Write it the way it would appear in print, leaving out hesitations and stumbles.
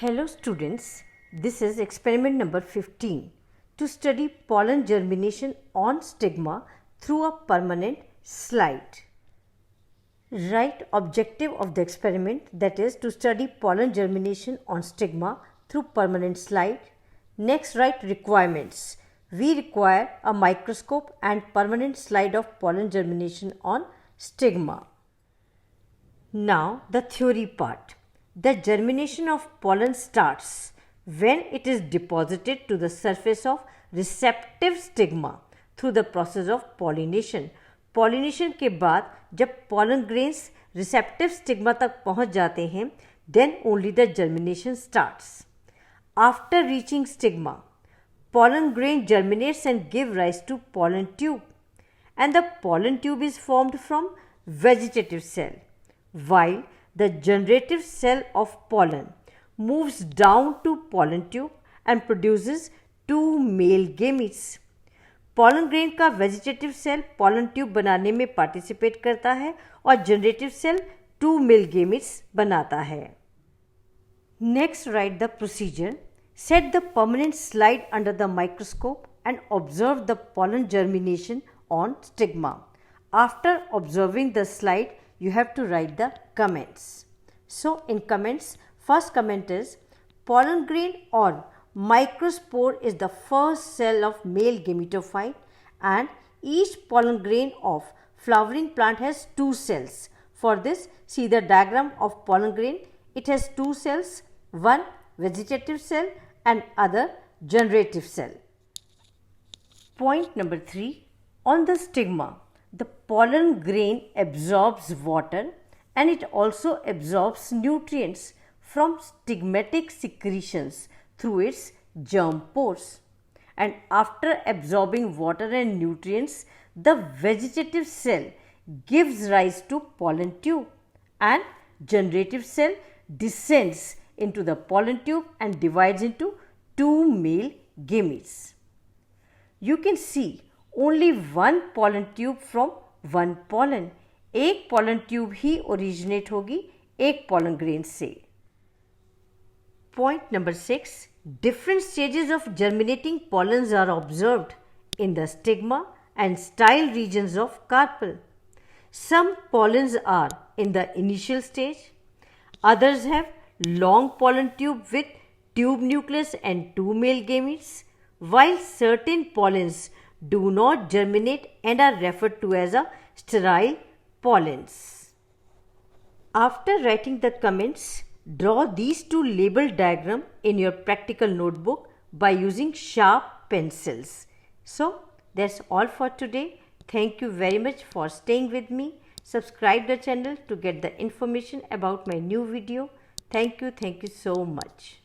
Hello students, this is experiment number 15 to study pollen germination on stigma through a permanent slide. Write objective of the experiment, that is to study pollen germination on stigma through permanent slide. Next, write requirements. We require a microscope and permanent slide of pollen germination on stigma. Now the theory part. The germination of pollen starts when it is deposited to the surface of receptive stigma through the process of pollination. Pollination के बाद जब pollen grains receptive stigma तक पहुंच जाते हैं, then only the germination starts. After reaching stigma, pollen grain germinates and give rise to pollen tube, and the pollen tube is formed from vegetative cell, while the generative cell of pollen moves down to pollen tube and produces two male gametes. Pollen grain का vegetative cell pollen tube बनाने में participate करता है और generative cell two male gametes बनाता है. Next, write the procedure. Set the permanent slide under the microscope and observe the pollen germination on stigma. After observing the slide, you have to write the comments. So in comments, first comment is pollen grain or microspore is the first cell of male gametophyte, and each pollen grain of flowering plant has two cells. For this, see the diagram of pollen grain. It has two cells, one vegetative cell and other generative cell. Point number 3. On the stigma, the pollen grain absorbs water and it also absorbs nutrients from stigmatic secretions through its germ pores. And after absorbing water and nutrients, the vegetative cell gives rise to pollen tube, and generative cell descends into the pollen tube and divides into two male gametes. You can see only one pollen tube from one pollen. एक pollen tube ही originate होगी एक pollen grain से. Point number 6. Different stages of germinating pollens are observed in the stigma and style regions of carpel. Some pollens are in the initial stage. Others have long pollen tube with tube nucleus and two male gametes, while certain pollens do not germinate and are referred to as a sterile pollens. After writing the comments, draw these two label diagrams in your practical notebook by using sharp pencils. So that's all for today. Thank you very much for staying with me. Subscribe the channel to get the information about my new video. Thank you so much.